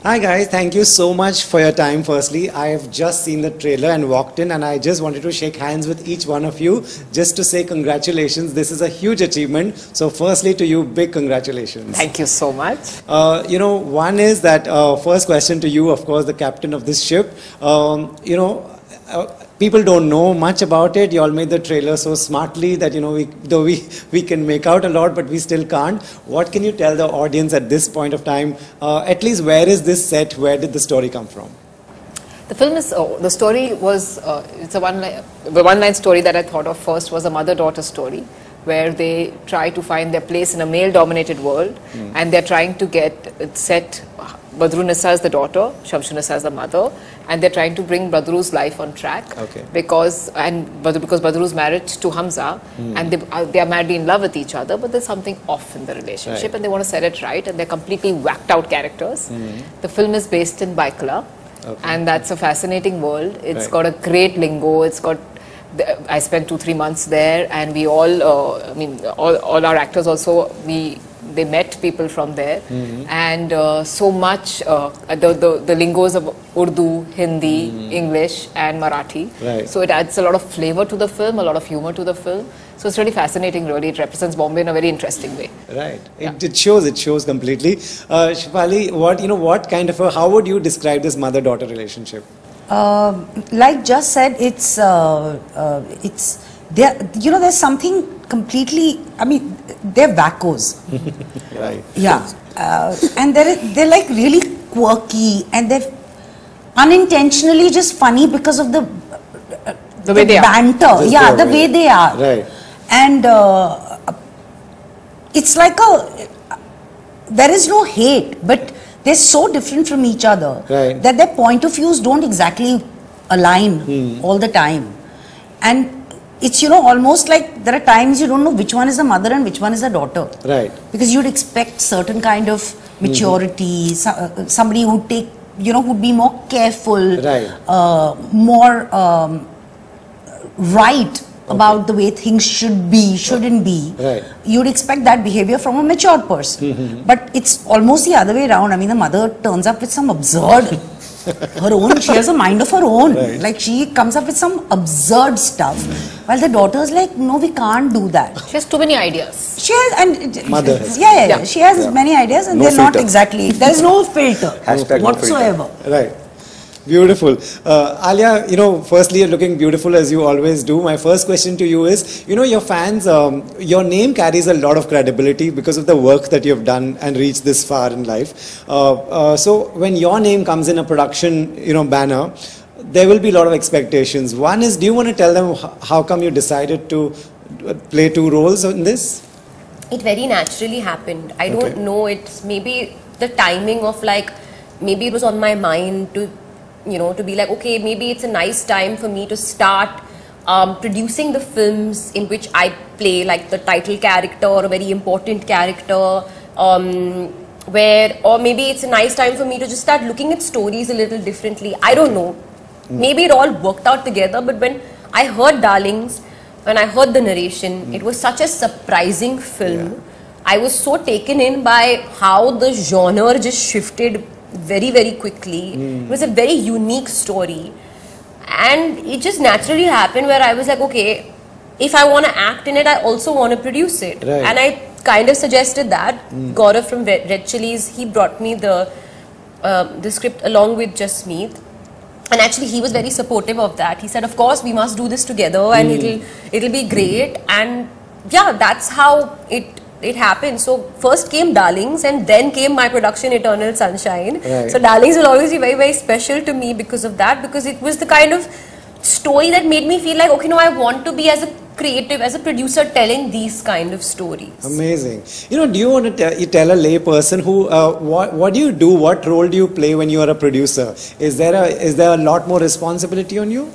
Hi guys, thank you so much for your time. Firstly, I have just seen the trailer and walked in, and I just wanted to shake hands with each one of you just to say congratulations. This is a huge achievement. So firstly to you, big congratulations. Thank you so much. One is that first question to you, of course, the captain of this ship. People don't know much about it. You all made the trailer so smartly that, we can make out a lot, but we still can't. What can you tell the audience at this point of time? At least where is this set? Where did the story come from? The film is, the story was, it's a one-line story that I thought of first was a mother-daughter story, where they try to find their place in a male-dominated world, and they're trying to get it set. Badru-Nisa is the daughter, Shamsu-Nisa is the mother, and they're trying to bring Badru's life on track because Badru's married to Hamza, and they are madly in love with each other, but there's something off in the relationship, and they want to set it right, and they're completely whacked out characters. The film is based in Baikala, and that's a fascinating world. It's got a great lingo. It's got I spent 2-3 months there, and we all, all our actors also, they met people from there, and so much, the lingos of Urdu, Hindi, English and Marathi. So it adds a lot of flavor to the film, a lot of humor to the film. So it's really fascinating, really. It represents Bombay in a very interesting way. Right. Yeah. It shows completely. Shefali, how would you describe this mother-daughter relationship? Like just said, it's there. There's something completely. They're wackos. Right. Yeah, and they're like really quirky, and they're unintentionally just funny because of the way they banter. Are. Yeah, the way they are. Right. And it's like there is no hate, but they're so different from each other that their point of views don't exactly align all the time. And it's, almost like there are times you don't know which one is the mother and which one is the daughter. Right. Because you'd expect certain kind of maturity, somebody who'd take, who'd be more careful, more right about the way things should be, shouldn't be. You'd expect that behavior from a mature person. But it's almost the other way around. The mother turns up with some absurd, she has a mind of her own. Like she comes up with some absurd stuff. While the daughter's like, no, we can't do that. She has too many ideas. She has, and mother. She has many ideas, and they're not exactly, there's no filter whatsoever. Right. Beautiful. Alia, firstly, you're looking beautiful as you always do. My first question to you is, your fans, your name carries a lot of credibility because of the work that you've done and reached this far in life. So when your name comes in a production, banner, there will be a lot of expectations. One is, do you want to tell them how come you decided to play 2 roles in this? It very naturally happened. I don't know, it's maybe the timing of maybe it was on my mind to to be like, okay, maybe it's a nice time for me to start producing the films in which I play like the title character or a very important character, or maybe it's a nice time for me to just start looking at stories a little differently. I don't know. Maybe it all worked out together, but when I heard Darlings, when I heard the narration, it was such a surprising film. I was so taken in by how the genre just shifted very, very quickly. It was a very unique story, and it just naturally happened where I was like, okay, if I want to act in it, I also want to produce it. And I kind of suggested that. Gaurav from Red Chillies, he brought me the script along with Jasmeet, and actually he was very supportive of that. He said, of course we must do this together, and it'll be great. And yeah, that's how it happened. So first came Darlings, and then came my production Eternal Sunshine. So Darlings will always be very, very special to me because of that, because it was the kind of story that made me feel like, okay, no, I want to be as a creative, as a producer, telling these kind of stories. Amazing. Do you want to tell a lay person who, what do you do, what role do you play when you are a producer? Is there a lot more responsibility on you?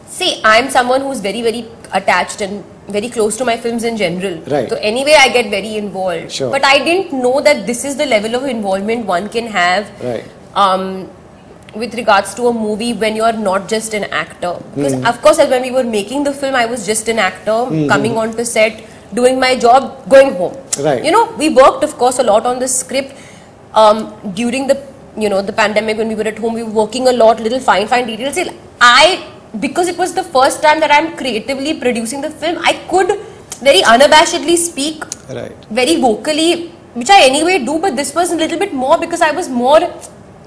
See, I'm someone who's very, very attached and very close to my films in general. So anyway, I get very involved. But I didn't know that this is the level of involvement one can have with regards to a movie when you're not just an actor. Because of course, when we were making the film, I was just an actor, coming onto set, doing my job, going home. We worked, of course, a lot on the script during the you know, the pandemic, when we were at home, we were working a lot, little fine details. Because it was the first time that I'm creatively producing the film, I could very unabashedly speak very vocally, which I anyway do, but this was a little bit more because I was more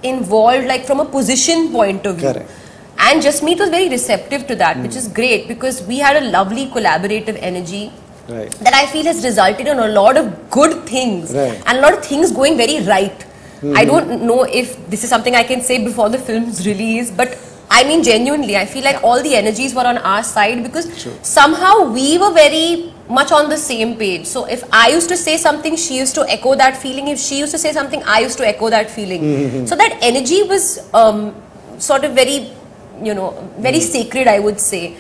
involved, like from a position point of view. And Jasmeet was very receptive to that, which is great because we had a lovely collaborative energy that I feel has resulted in a lot of good things and a lot of things going very right. I don't know if this is something I can say before the film's release, but I mean genuinely, I feel like all the energies were on our side because somehow we were very much on the same page. So if I used to say something, she used to echo that feeling. If she used to say something, I used to echo that feeling. So that energy was sort of very, you know, very sacred, I would say.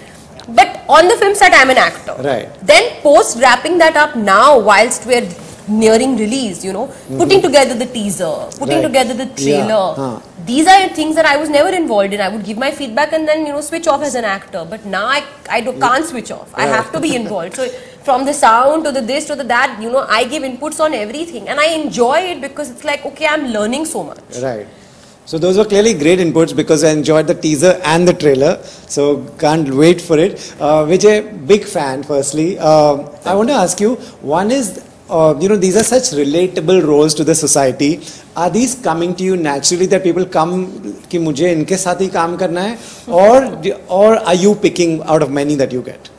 But on the film set, I'm an actor. Then post wrapping that up now, whilst we're nearing release, you know, putting together the teaser, putting together the trailer. These are things that I was never involved in. I would give my feedback and then, you know, switch off as an actor. But now I can't switch off. I have to be involved. So from the sound to the this to the that, you know, I give inputs on everything. And I enjoy it because it's like, okay, I'm learning so much. So those were clearly great inputs because I enjoyed the teaser and the trailer. So can't wait for it. Vijay, big fan firstly. I want to ask you, one is, you know, these are such relatable roles to the society. Are these coming to you naturally that people come कि मुझे इनके साथ ही काम करना है, or are you picking out of many that you get?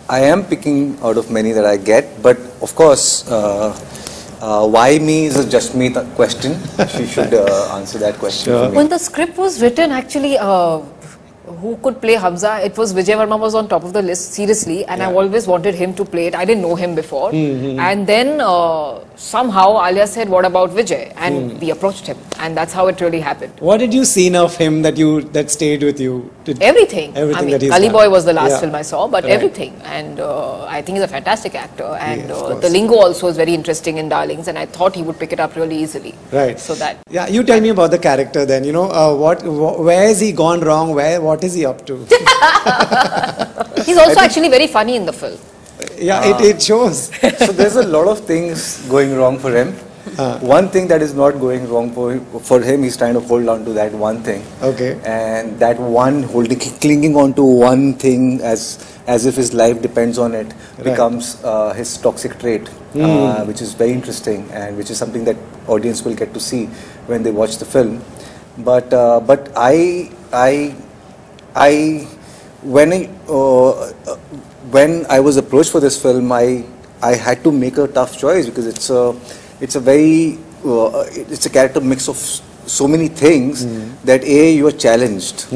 I am picking out of many that I get, but of course, why me is a Jasmeet question. She should answer that question for me. When the script was written, actually, who could play Hamza? It was Vijay Varma was on top of the list, seriously, and I always wanted him to play it. I didn't know him before. And then somehow Alia said, what about Vijay? And we approached him, and that's how it really happened. What did you see of him that stayed with you? Everything. Everything I mean, that he's Gully done. Boy was the last film I saw, but everything. And I think he's a fantastic actor. And the lingo also is very interesting in Darlings, and I thought he would pick it up really easily. So that. Yeah, you tell me about the character then. You know, where has he gone wrong? What is he up to? He's also actually very funny in the film. Yeah, it shows. So there's a lot of things going wrong for him. One thing that is not going wrong for him, he's trying to hold on to that one thing. And that one clinging on to one thing as if his life depends on it becomes his toxic trait, which is very interesting and which is something that audience will get to see when they watch the film. But when I was approached for this film, I had to make a tough choice because it's a character mix of so many things that you are challenged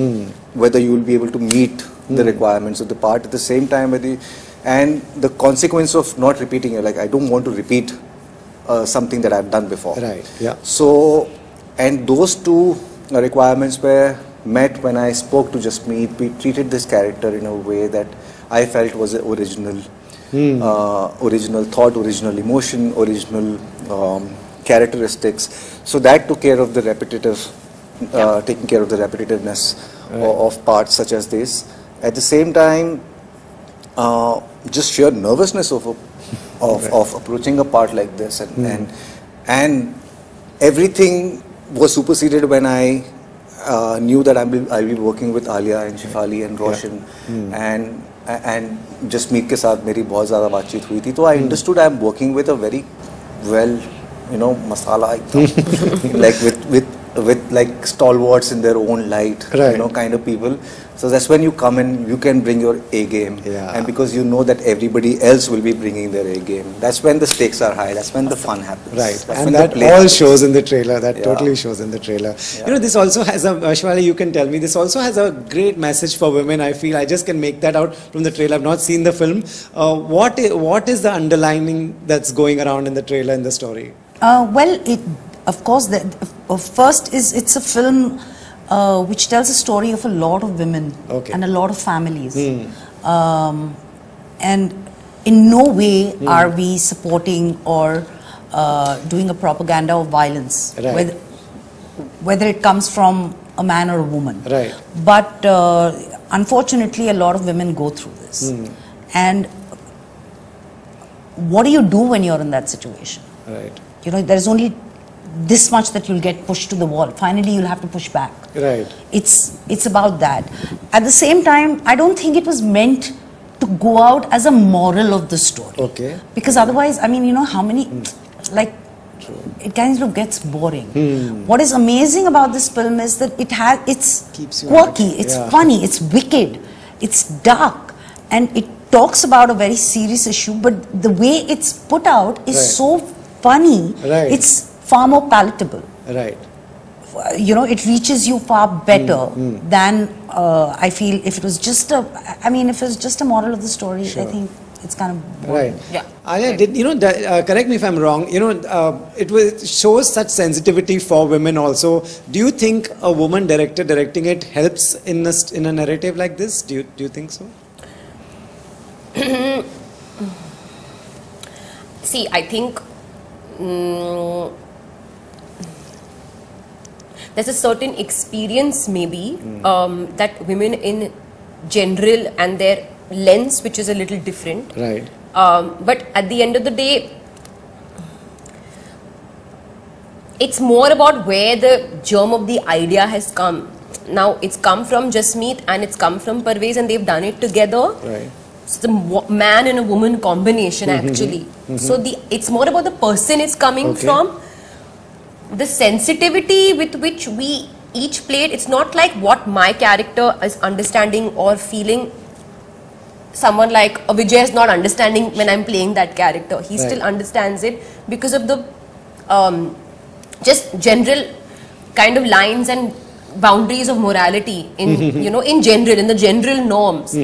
whether you will be able to meet the requirements of the part at the same time and the consequence of not repeating it. Like I don't want to repeat something that I've done before. So and those two requirements were met when I spoke to Jasmeet. We treated this character in a way that I felt was original. Original thought, original emotion, original characteristics. So that took care of the repetitive, taking care of the repetitiveness of parts such as this. At the same time, just sheer nervousness of approaching a part like this, and everything was superseded when I knew that I'll be working with Alia and Shefali and Roshan and Jasmeet के साथ मेरी बहुत ज़्यादा बातचीत हुई थी, तो I understood I'm working with a very well, you know, masala like with like stalwarts in their own light, you know, kind of people. So that's when you come and you can bring your A game, and because you know that everybody else will be bringing their A game, that's when the stakes are high. That's when the fun happens. That's and that all shows in the trailer. That totally shows in the trailer. You know, this also has Shefali, you can tell me, this also has a great message for women. I feel I just can make that out from the trailer. I've not seen the film. What is the underlining that's going around in the trailer in the story? Well, of course, first is it's a film which tells a story of a lot of women and a lot of families. And in no way are we supporting or doing a propaganda of violence, whether it comes from a man or a woman. But unfortunately, a lot of women go through this. And what do you do when you're in that situation? You know, there's only this much that you'll get pushed to the wall. Finally, you'll have to push back. Right. It's about that. At the same time, I don't think it was meant to go out as a moral of the story. Okay. Because otherwise, I mean, you know, how many, like, it kind of gets boring. What is amazing about this film is that it's Keeps you quirky, entertained. it's Yeah. funny, it's wicked, it's dark, and it talks about a very serious issue, but the way it's put out is Right. so funny, Right. it's far more palatable. Right. You know, it reaches you far better than I feel if it was just a, I mean, if it was just a moral of the story, I think it's kind of boring. Right. Yeah. Alia, did, you know, correct me if I'm wrong, you know, it shows such sensitivity for women also. Do you think a woman director directing it helps in a narrative like this? Do you think so? See, I think there's a certain experience maybe that women in general and their lens, which is a little different. Right. But at the end of the day, it's more about where the germ of the idea has come. Now, it's come from Jasmeet and it's come from Parvez, and they've done it together. Right. It's the man and a woman combination actually. So it's more about the person it's coming from. The sensitivity with which we each played, it's not like what my character is understanding or feeling. Someone like Vijay is not understanding when I'm playing that character. He Right. still understands it because of the just general kind of lines and boundaries of morality in you know, in general, in the general norms.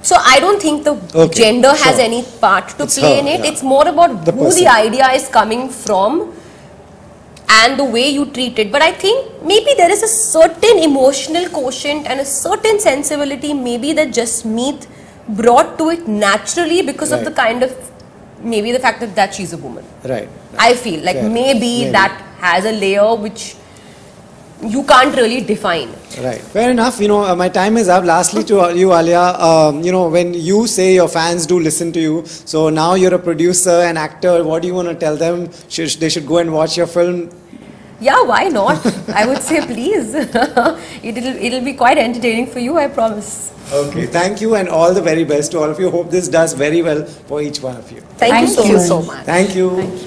So I don't think the gender has any part to play in it. It's more about The who person. the idea is coming from and the way you treat it. But I think maybe there is a certain emotional quotient and a certain sensibility maybe that Jasmeet brought to it naturally because of the kind of, maybe the fact that she's a woman. Right. I feel like Fair. maybe that has a layer which you can't really define. Right. Fair enough. You know, my time is up. Lastly to you, Alia, you know, when you say your fans do listen to you, so now you're a producer and actor, what do you want to tell them? They should go and watch your film? Yeah, why not? I would say please. It'll be quite entertaining for you, I promise. Okay. Thank you and all the very best to all of you. Hope this does very well for each one of you. Thank you Thank so you much. so much. Thank you.